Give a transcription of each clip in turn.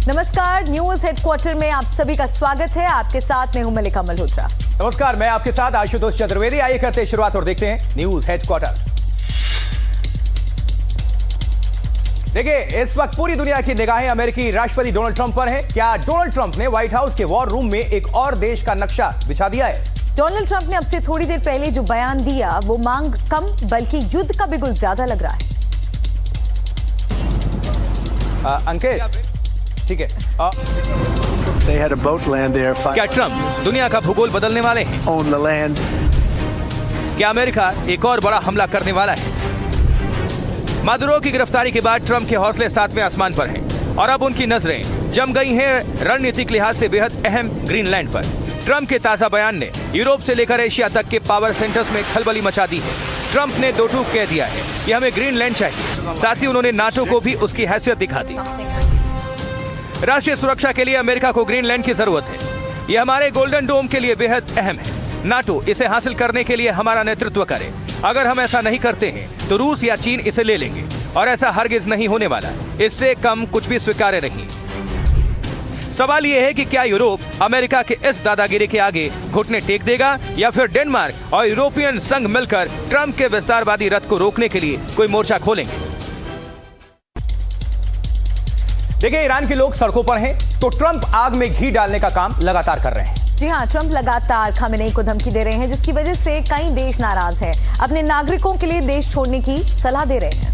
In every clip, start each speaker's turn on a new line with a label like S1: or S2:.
S1: नमस्कार, news headquarter में आप सभी का स्वागत है। आपके साथ मैं हूं मलिका मल्होत्रा।
S2: नमस्कार, मैं आपके साथ आशुतोष चतुर्वेदी। आइए करते हैं शुरुआत और देखते हैं न्यूज हेडक्वार्टर। देखिए, इस वक्त पूरी दुनिया की निगाहें अमेरिकी राष्ट्रपति डोनाल्ड ट्रंप पर हैं। क्या डोनाल्ड ट्रंप ने व्हाइट हाउस के वॉर रूम में एक और देश का नक्शा बिछा दिया है?
S1: डोनाल्ड ट्रंप ने अब से थोड़ी देर पहले जो बयान दिया वो मांग कम बल्कि युद्ध का बिगुल ज्यादा लग रहा है।
S2: अंकित, ठीक है।
S3: They had a boat land there.
S2: क्या ट्रंप दुनिया का भूगोल बदलने वाले हैं?
S3: On the land.
S2: क्या अमेरिका एक और बड़ा हमला करने वाला है? मादुरो की गिरफ्तारी के बाद ट्रंप के हौसले 7वें आसमान पर हैं और अब उनकी नजरें जम गई हैं रणनीतिक लिहाज से बेहद अहम ग्रीनलैंड पर। ट्रंप के ताजा बयान ने यूरोप से लेकर एशिया तक के पावर सेंटर्स में खलबली मचा दी है। ट्रंप ने दो टूक कह दिया है कि हमें ग्रीनलैंड चाहिए। साथ ही उन्होंने नाटो को भी उसकी हैसियत दिखा दी। राष्ट्रीय सुरक्षा के लिए अमेरिका को ग्रीनलैंड की जरूरत है। यह हमारे गोल्डन डोम के लिए बेहद अहम है। नाटो इसे हासिल करने के लिए हमारा नेतृत्व करे। अगर हम ऐसा नहीं करते हैं तो रूस या चीन इसे ले लेंगे और ऐसा हरगिज नहीं होने वाला। इससे कम कुछ भी स्वीकार्य नहीं। सवाल यह है कि क्या यूरोप अमेरिका के इस दादागिरी के आगे घुटने टेक देगा या फिर डेनमार्क और यूरोपियन संघ मिलकर ट्रंप के विस्तारवादी रथ को रोकने के लिए कोई मोर्चा खोलेंगे? देखिए, ईरान के लोग सड़कों पर हैं तो ट्रंप आग में घी डालने का काम लगातार कर रहे हैं।
S1: जी हां, ट्रंप लगातार खामेनेई को धमकी दे रहे हैं, जिसकी वजह से कई देश नाराज हैं। अपने नागरिकों के लिए देश छोड़ने की सलाह दे रहे हैं।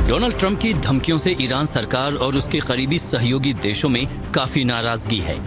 S4: डोनाल्ड ट्रंप की धमकियों से ईरान सरकार और उसके करीबी सहयोगी देशों में काफी नाराजगी है।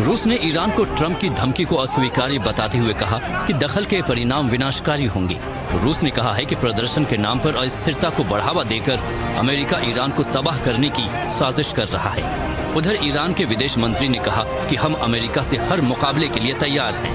S4: रूस ने ईरान को ट्रंप की धमकी को अस्वीकार्य बताते हुए कहा कि दखल के परिणाम विनाशकारी होंगे। रूस ने कहा है कि प्रदर्शन के नाम पर अस्थिरता को बढ़ावा देकर अमेरिका ईरान को तबाह करने की साजिश कर रहा है। उधर ईरान के विदेश मंत्री ने कहा कि हम अमेरिका से हर मुकाबले के लिए तैयार हैं।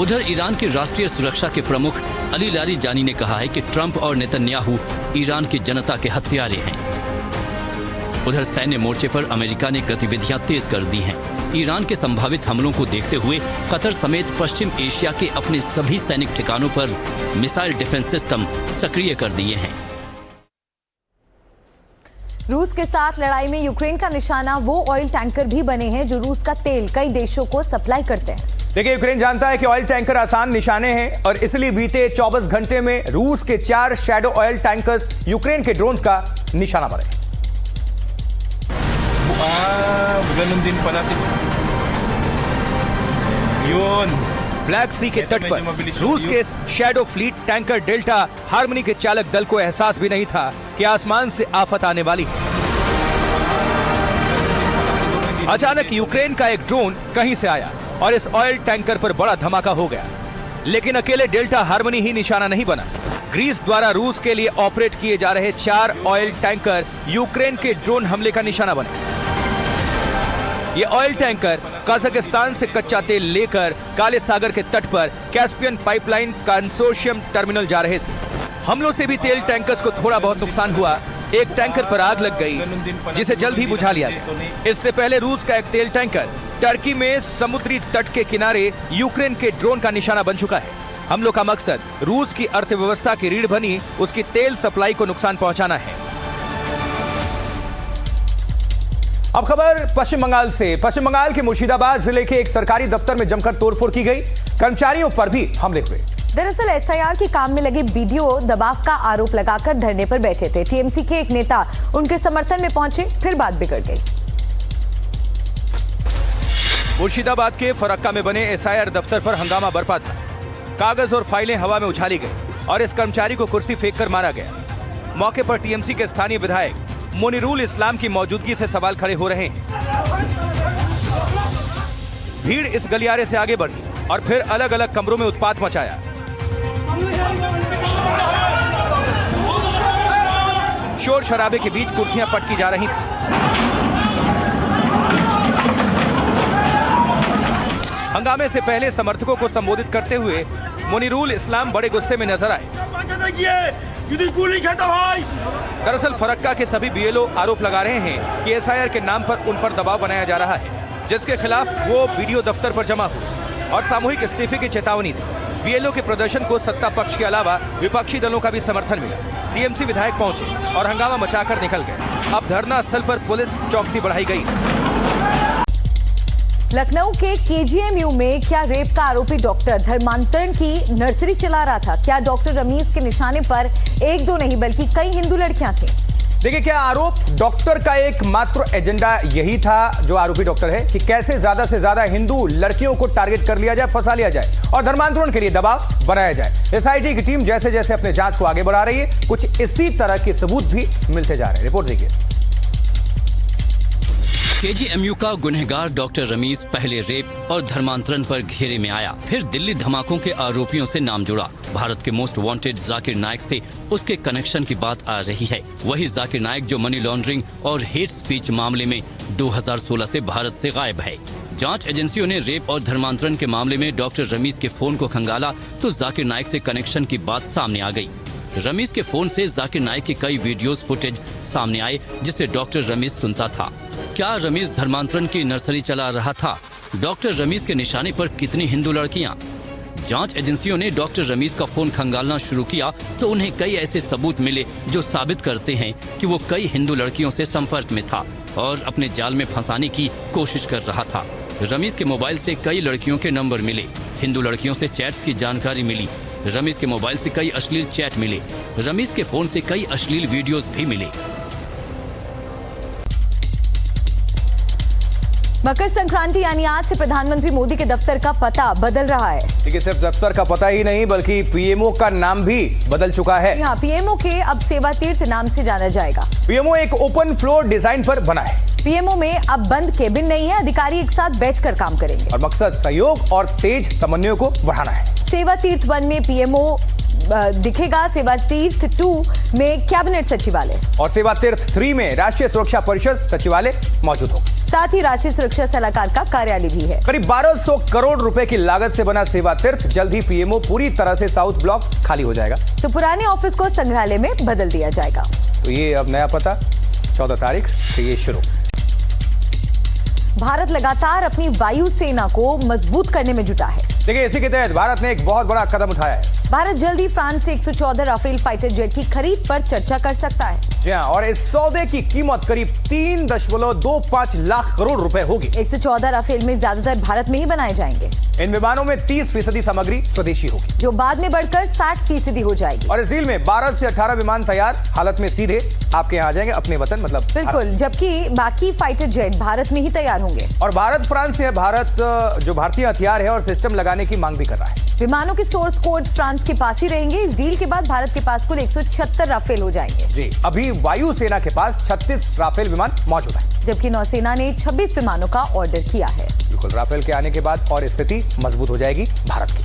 S4: उधर ईरान के राष्ट्रीय सुरक्षा के प्रमुख अली लारीजानी ने कहा है कि ट्रंप और नेतन्याहू ईरान की जनता के हत्यारे हैं। उधर सैन्य मोर्चे पर अमेरिका ने गतिविधियां तेज कर दी हैं। ईरान के संभावित हमलों को देखते हुए कतर समेत पश्चिम एशिया के अपने सभी सैनिक ठिकानों पर मिसाइल डिफेंस सिस्टम सक्रिय कर दिए हैं।
S1: रूस के साथ लड़ाई में यूक्रेन का निशाना वो ऑयल टैंकर भी बने हैं जो रूस का तेल कई देशों को सप्लाई करते हैं।
S2: देखिए, यूक्रेन जानता है कि ऑयल टैंकर आसान निशाने हैं और इसलिए बीते 24 घंटे में रूस के 4 शैडो ऑयल टैंकर्स यूक्रेन के ड्रोन्स का निशाना बने। ब्लैक सी के तट पर रूस के shadow fleet tanker delta harmony के चालक दल को एहसास भी नहीं था कि आसमान से आफत आने वाली है। अचानक यूक्रेन का एक ड्रोन कहीं से आया और इस ऑयल टैंकर पर बड़ा धमाका हो गया। लेकिन अकेले डेल्टा हार्मनी ही निशाना नहीं बना। ग्रीस द्वारा रूस के लिए ऑपरेट किए जा रहे 4 ऑयल टैंकर यूक्रेन के ड्रोन हमले का निशाना बने। ये ऑयल टैंकर कजाकिस्तान से कच्चा तेल लेकर काले सागर के तट पर कैस्पियन पाइपलाइन कंसोर्शियम टर्मिनल जा रहे थे। हमलों से भी तेल टैंकर्स को थोड़ा बहुत नुकसान हुआ। एक टैंकर पर आग लग गई जिसे जल्द ही बुझा लिया गया। इससे पहले रूस का एक तेल टैंकर टर्की में समुद्री तट के किनारे यूक्रेन के ड्रोन का निशाना बन चुका है। हमलों का मकसद रूस की अर्थव्यवस्था की रीढ़ बनी उसकी तेल सप्लाई को नुकसान पहुंचाना है। अब खबर पश्चिम बंगाल से। पश्चिम बंगाल के मुर्शिदाबाद जिले के एक सरकारी दफ्तर में जमकर तोड़फोड़ की गई। कर्मचारियों पर भी हमले हुए।
S1: दरअसल एसआईआर के काम में लगे बीडीओ दबाव का आरोप लगाकर धरने पर बैठे थे। टीएमसी के एक नेता उनके समर्थन में पहुंचे, फिर बात बिगड़ गई।
S2: मुर्शिदाबाद के फरक्का में बने एसआईआर दफ्तर पर हंगामा बरपा था। कागज और फाइलें हवा में उछाली गई और इस कर्मचारी को कुर्सी फेंककर मारा गया। मौके पर टीएमसी के स्थानीय विधायक मोनिरुल इस्लाम की मौजूदगी से सवाल खड़े हो रहे हैं। भीड़ इस गलियारे से आगे बढ़ी और फिर अलग अलग कमरों में उत्पात मचाया। शोर शराबे के बीच कुर्सियां पटकी जा रही थी। हंगामे से पहले समर्थकों को संबोधित करते हुए मोनिरुल इस्लाम बड़े गुस्से में नजर आए। दरअसल फरक्का के सभी बीएलओ आरोप लगा रहे हैं कि एसआईआर के नाम पर उन पर दबाव बनाया जा रहा है, जिसके खिलाफ वो वीडियो दफ्तर पर जमा हुए और सामूहिक इस्तीफे की चेतावनी दी। बीएलओ के प्रदर्शन को सत्ता पक्ष के अलावा विपक्षी दलों का भी समर्थन मिला। टीएमसी विधायक पहुंचे और हंगामा मचाकर निकल गए। अब धरना स्थल पर पुलिस चौकसी बढ़ाई गई।
S1: लखनऊ के केजीएमयू में क्या रेप का आरोपी डॉक्टर धर्मांतरण की नर्सरी चला रहा था? क्या डॉक्टर रमीज के निशाने पर एक दो नहीं बल्कि कई हिंदू लड़कियां थीं?
S5: देखिए, क्या आरोप डॉक्टर का एक मात्र एजेंडा यही था, जो आरोपी डॉक्टर है, कि कैसे ज्यादा से ज्यादा हिंदू लड़कियों को टारगेट कर लिया जाए, फंसा लिया जाए और धर्मांतरण के लिए दबाव बनाया जाए। एसआईटी की टीम जैसे जैसे अपने जांच को आगे बढ़ा रही है, कुछ इसी तरह के सबूत भी मिलते जा रहे हैं। रिपोर्ट देखिए।
S4: केजीएमयू का गुनहगार डॉक्टर रमीज पहले रेप और धर्मांतरण पर घेरे में आया, फिर दिल्ली धमाकों के आरोपियों से नाम जुड़ा। भारत के मोस्ट वांटेड जाकिर नाइक से उसके कनेक्शन की बात आ रही है। वही जाकिर नाइक जो मनी लॉन्ड्रिंग और हेट स्पीच मामले में 2016 से भारत से गायब है। जांच एजेंसियों ने रेप और धर्मांतरण के मामले में डॉक्टर रमीज के फोन को खंगाला तो जाकिर नाइक से कनेक्शन की बात सामने आ गई। रमीज के फोन से जाकिर नाइक के कई वीडियोस फुटेज सामने आए, जिसे डॉक्टर रमीज सुनता था। क्या रमीज धर्मांतरण की नर्सरी चला रहा था? डॉक्टर रमीज के निशाने पर कितनी हिंदू लड़कियां? जांच एजेंसियों ने डॉक्टर रमीज का फोन खंगालना शुरू किया तो उन्हें कई ऐसे सबूत मिले जो साबित करते हैं कि वो कई हिंदू लड़कियों से संपर्क में था और अपने जाल में फंसाने की कोशिश कर रहा था। रमीज के मोबाइल से कई लड़कियों के नंबर मिले, हिंदू लड़कियों से चैट्स की जानकारी मिली। रमीज के मोबाइल से कई अश्लील चैट मिले, रमीज के फोन से कई अश्लील वीडियोस भी मिले।
S1: मकर संक्रांति यानी आज से प्रधानमंत्री मोदी के दफ्तर का पता बदल रहा है।
S5: देखिए, सिर्फ दफ्तर का पता ही नहीं बल्कि पीएमओ का नाम भी बदल चुका है।
S1: यहाँ पीएमओ के अब सेवा तीर्थ नाम से जाना जाएगा।
S5: पीएमओ एक ओपन फ्लोर डिजाइन पर बना है।
S1: पीएमओ में अब बंद केबिन नहीं है, अधिकारी एक साथ बैठकर काम करेंगे
S5: और मकसद सहयोग और तेज समन्वय को बढ़ाना है।
S1: सेवा तीर्थ 1 में पीएमओ दिखेगा, सेवा तीर्थ 2 में कैबिनेट सचिवालय
S5: और सेवा तीर्थ 3 में राष्ट्रीय सुरक्षा परिषद सचिवालय मौजूद होगा।
S1: साथ ही राष्ट्रीय सुरक्षा सलाहकार का कार्यालय भी है।
S5: करीब 1200 करोड़ रुपए की लागत से बना सेवा तीर्थ जल्द ही पीएमओ पूरी तरह से साउथ ब्लॉक खाली हो जाएगा
S1: तो पुराने ऑफिस को संग्रहालय में बदल दिया जाएगा।
S5: तो ये अब नया पता 14 तारीख से ये शुरू।
S1: भारत लगातार अपनी वायु सेना को मजबूत करने में जुटा है।
S5: देखिए, इसी के तहत भारत ने एक बहुत बड़ा कदम उठाया है।
S1: भारत जल्द ही फ्रांस से 114 राफेल फाइटर जेट की खरीद पर चर्चा कर सकता है।
S5: जी हाँ, और इस सौदे की कीमत करीब 3.25 लाख करोड़ रुपए होगी।
S1: 114 राफेल में ज्यादातर भारत में ही बनाए जाएंगे।
S5: इन विमानों में 30% सामग्री स्वदेशी होगी,
S1: जो बाद में बढ़कर 60% हो जाएगी।
S5: और इस डील में 12 से 18 विमान तैयार हालत में सीधे आपके यहाँ आ जाएंगे, अपने वतन मतलब
S1: बिल्कुल, जबकि बाकी फाइटर जेट भारत में ही तैयार होंगे।
S5: और भारत फ्रांस से भारत जो भारतीय हथियार है और सिस्टम लगाने की मांग भी कर रहा है।
S1: विमानों के सोर्स कोड फ्रांस के पास ही रहेंगे। इस डील के बाद भारत के पास कुल 176 राफेल हो जाएंगे।
S5: जी, अभी वायु सेना के पास 36 राफेल विमान मौजूद है,
S1: जबकि नौसेना ने 26 विमानों का ऑर्डर किया है।
S5: बिल्कुल, राफेल के आने के बाद और स्थिति मजबूत हो जाएगी भारत की।